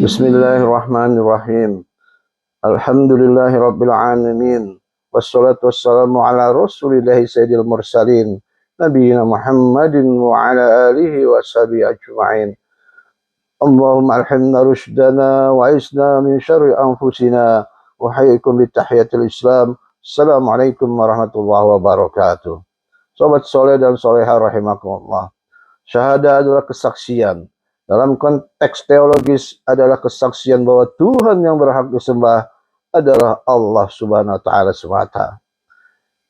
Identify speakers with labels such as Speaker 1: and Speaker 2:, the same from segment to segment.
Speaker 1: Bismillahirrahmanirrahim. Alhamdulillahi rabbil alamin. Wassalatu wassalamu ala rasulillahi sayyidil mursalin. Nabiyyina Muhammadin wa ala alihi wa sahbihi ajma'in. Allahumma alhamna rushdana wa isna min syarri anfusina. Wa hayyikum bitahiyatil islam. Assalamualaikum warahmatullahi wabarakatuh. Sobat soleh dan soleha rahimakumullah. Syahadah adalah kesaksian. Dalam konteks teologis adalah kesaksian bahwa Tuhan yang berhak disembah adalah Allah Subhanahu wa taala semata.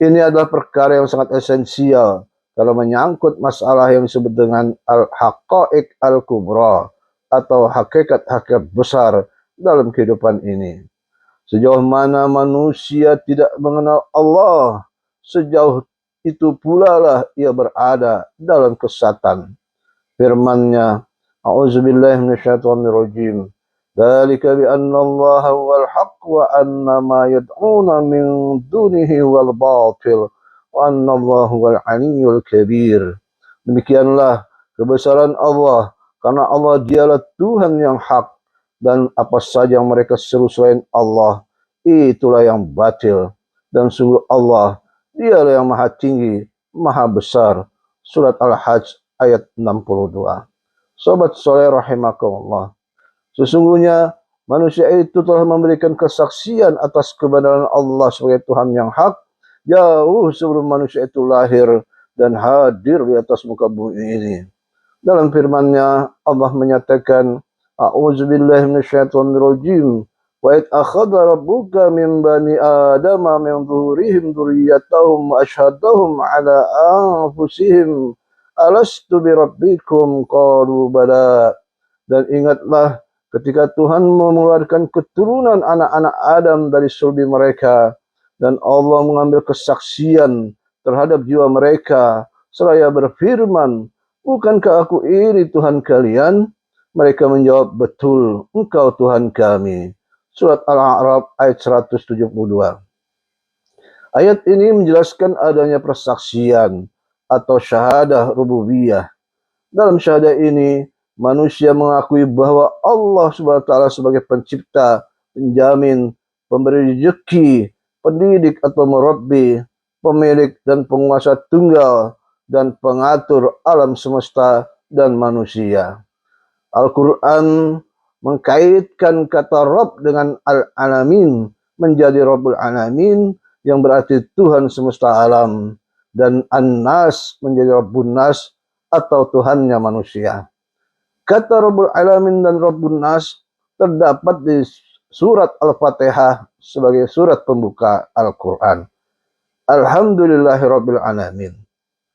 Speaker 1: Ini adalah perkara yang sangat esensial kalau menyangkut masalah yang disebut dengan al-haqaiq al-kubra atau hakikat-hakikat besar dalam kehidupan ini. Sejauh mana manusia tidak mengenal Allah, sejauh itu pula lah ia berada dalam kesesatan. Firman-Nya, A'udzubillahi minasyaitonirrajim. Dzalika bi anna Allah huwal haqq wa anna ma yad'una min dunihi wal batil wa anna Allah huwal aliyyul kabir. Demikianlah kebesaran Allah, karena Allah dialah Tuhan yang hak, dan apa saja yang mereka seru selain Allah itulah yang batil, dan sungguh Allah dialah yang maha tinggi, maha besar. Surat Al-Hajj ayat 62. Sobat soleh rahimakumullah, sesungguhnya manusia itu telah memberikan kesaksian atas kebenaran Allah sebagai Tuhan yang hak jauh sebelum manusia itu lahir dan hadir di atas muka bumi ini. Dalam firman-Nya Allah menyatakan, A'udzubillahi minasyaitonirrajim. Wa id akhadha rabbuka min bani adama min zuhurihim dzurriyyatahum wa asyhadahum ala anfusihim alastu birabbikum qalu bala. Dan ingatlah ketika Tuhan mengeluarkan keturunan anak-anak Adam dari sulbi mereka, dan Allah mengambil kesaksian terhadap jiwa mereka seraya berfirman, bukankah aku ini Tuhan kalian? Mereka menjawab, betul, engkau Tuhan kami. Surat Al-A'raf ayat 172. Ayat ini menjelaskan adanya persaksian atau syahadah rububiyah. Dalam syahadah ini, manusia mengakui bahwa Allah Subhanahu wa taala sebagai pencipta, penjamin, pemberi rezeki, pendidik atau murabbi, pemilik dan penguasa tunggal, dan pengatur alam semesta dan manusia. Al-Quran mengkaitkan kata Rabb dengan Al-Alamin, menjadi Rabbul Alamin yang berarti Tuhan semesta alam, dan An-Nas menjadi Rabbun Nas atau Tuhannya manusia. Kata Rabbul Alamin dan Rabbun Nas terdapat di surat Al-Fatihah sebagai surat pembuka Al-Quran. Alhamdulillahi Rabbil Alamin.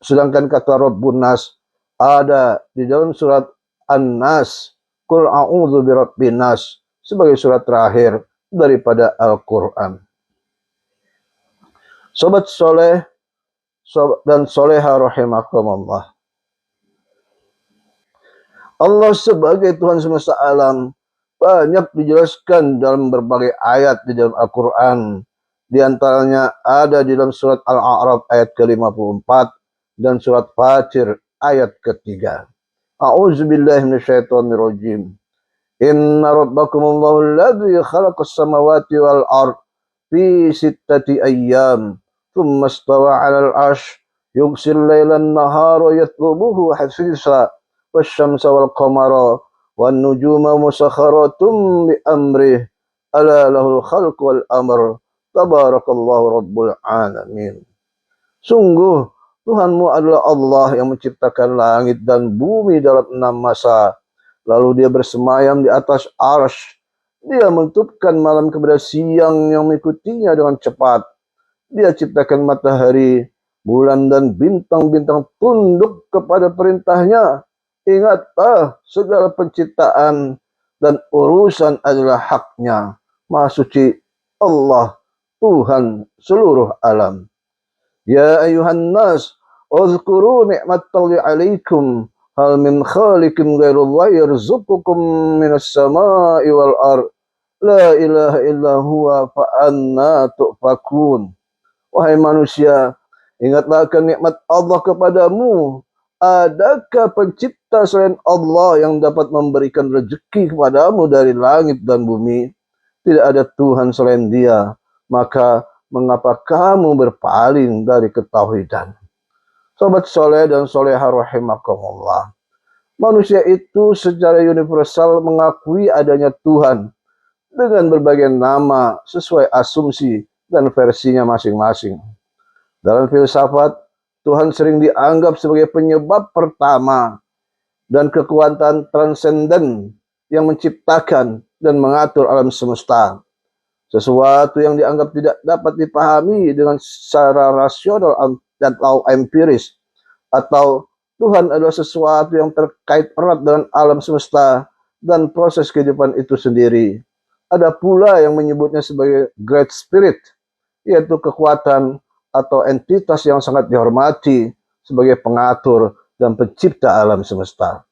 Speaker 1: Sedangkan kata Rabbun Nas ada di dalam surat An-Nas, Qul a'udzu birabbin nas, sebagai surat terakhir daripada Al-Quran. Sobat soleh dan soleha rahimakumullah, Allah sebagai Tuhan semesta alam banyak dijelaskan dalam berbagai ayat di dalam Al-Quran. Di antaranya ada di dalam surat Al-A'raf ayat ke-54 dan surat Fatir ayat ke-3. A'udzubillahi minasyaitonirrajim. Inna rabbakumullahu alladzi khalaqas samawati wal ard fi sittati ayyam thumma istawa 'alal 'arsy yughsil lailan nahara yatlubuhu hasisa wasyamsa wal qamara wan nujuma musakhkharatum bi amrih ala lahul khalqu wal amr tabarakallahu rabbul alamin. Sungguh Tuhanmu adalah Allah yang menciptakan langit dan bumi dalam 6 masa, lalu dia bersemayam di atas arsy. Dia menutupkan malam kepada siang yang mengikutinya dengan cepat. Dia ciptakan matahari, bulan dan bintang-bintang tunduk kepada perintahnya. Ingatlah, segala penciptaan dan urusan adalah haknya. Maha suci Allah, Tuhan seluruh alam. Ya ayuhan nas, uzkuru ni'matallahi alaikum, hal min khaliqin ghairullahi yarzuqukum minas sama'i wal ard, la ilaha illa huwa fa anna tu'fakun. Wahai manusia, ingatlah akan nikmat Allah kepadamu, adakah pencipta selain Allah yang dapat memberikan rezeki kepadamu dari langit dan bumi? Tidak ada Tuhan selain Dia. Maka mengapa kamu berpaling dari ketauhidan? Sobat soleh dan soleha rahimakumullah. Manusia itu secara universal mengakui adanya Tuhan dengan berbagai nama sesuai asumsi dan versinya masing-masing. Dalam filsafat, Tuhan sering dianggap sebagai penyebab pertama dan kekuatan transenden yang menciptakan dan mengatur alam semesta. Sesuatu yang dianggap tidak dapat dipahami dengan secara rasional atau empiris, atau Tuhan adalah sesuatu yang terkait erat dengan alam semesta dan proses kehidupan itu sendiri. Ada pula yang menyebutnya sebagai Great Spirit, yaitu kekuatan atau entitas yang sangat dihormati sebagai pengatur dan pencipta alam semesta.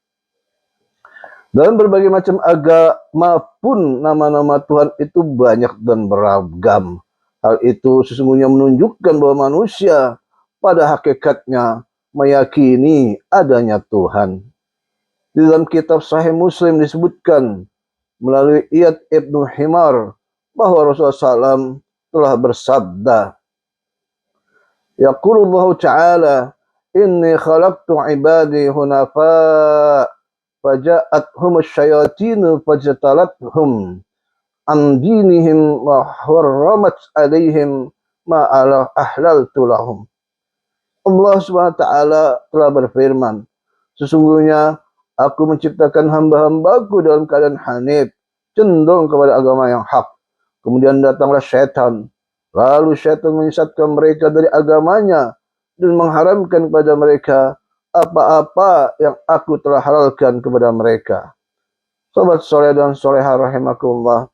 Speaker 1: Dalam berbagai macam agama pun nama-nama Tuhan itu banyak dan beragam. Hal itu sesungguhnya menunjukkan bahwa manusia pada hakikatnya meyakini adanya Tuhan. Di dalam kitab Sahih Muslim disebutkan melalui Iyad Ibnu Himar bahwa Rasulullah SAW telah bersabda, Yaqulullahu ta'ala, inni khalaqtu ibadi hunafa faja'athum syayatinu fajtalathum an dinihim wa harramat alaihim ma ahlaltu lahum. Allah SWT telah berfirman, sesungguhnya aku menciptakan hamba-hambaku dalam keadaan hanif, cenderung kepada agama yang hak. Kemudian datanglah syaitan, lalu syaitan menyesatkan mereka dari agamanya dan mengharamkan kepada mereka apa-apa yang aku telah halalkan kepada mereka. Sobat soleh dan soleha rahimakumullah.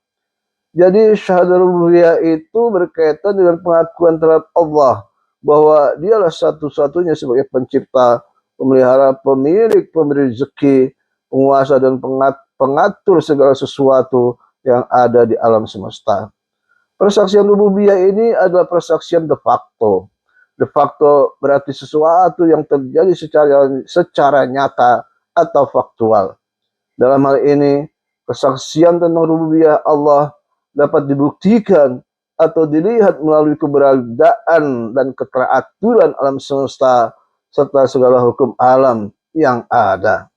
Speaker 1: Jadi syahadat rububiyah itu berkaitan dengan pengakuan terhadap Allah bahwa dialah satu-satunya sebagai pencipta, pemelihara, pemilik, pemberi rezeki, penguasa dan pengatur segala sesuatu yang ada di alam semesta. Persaksian rububiyah ini adalah persaksian de facto. De facto berarti sesuatu yang terjadi secara nyata atau faktual. Dalam hal ini, kesaksian tentang rububiyah Allah dapat dibuktikan atau dilihat melalui keberadaan dan keteraturan alam semesta serta segala hukum alam yang ada.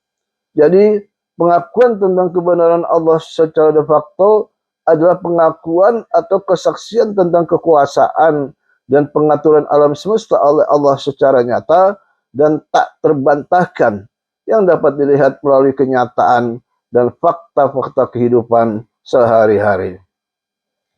Speaker 1: Jadi, pengakuan tentang kebenaran Allah secara de facto adalah pengakuan atau kesaksian tentang kekuasaan dan pengaturan alam semesta oleh Allah secara nyata dan tak terbantahkan yang dapat dilihat melalui kenyataan dan fakta-fakta kehidupan sehari-hari.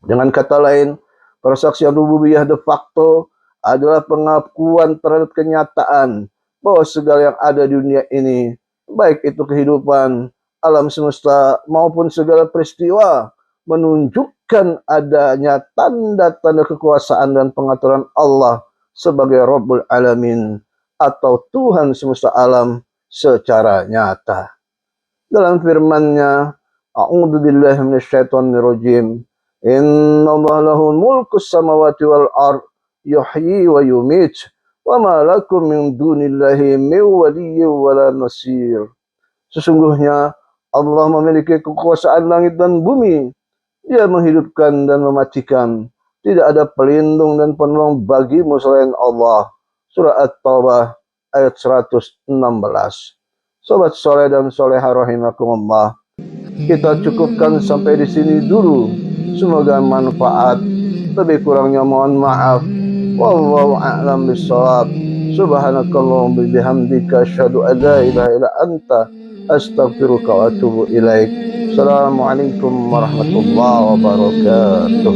Speaker 1: Dengan kata lain, persaksian rububiyah de facto adalah pengakuan terhadap kenyataan bahwa segala yang ada di dunia ini, baik itu kehidupan, alam semesta, maupun segala peristiwa, menunjukkan adanya tanda-tanda kekuasaan dan pengaturan Allah sebagai Rabbul Alamin atau Tuhan semesta alam secara nyata. Dalam firman-Nya, A'udzu billahi minasyaitonir rajim. Innallaha lahu mulkus samawati wal ard yuhyi wa yumit wa ma lakum min dunillahi min waliyyin wala nasir. Sesungguhnya Allah memiliki kekuasaan langit dan bumi. Dia menghidupkan dan mematikan. Tidak ada pelindung dan penolong bagimu selain Allah. Surah At-Taubah ayat 116. Sobat soleh dan soleha rahimakumullah. Kita cukupkan sampai di sini dulu. Semoga manfaat. Lebih kurangnya mohon maaf. Wallahu a'lam bishawab. Subhanakallahumma bihamdika asyhadu an la ilaha illa anta astaghfiruka wa atubu ilaik. Assalamualaikum warahmatullahi wabarakatuh.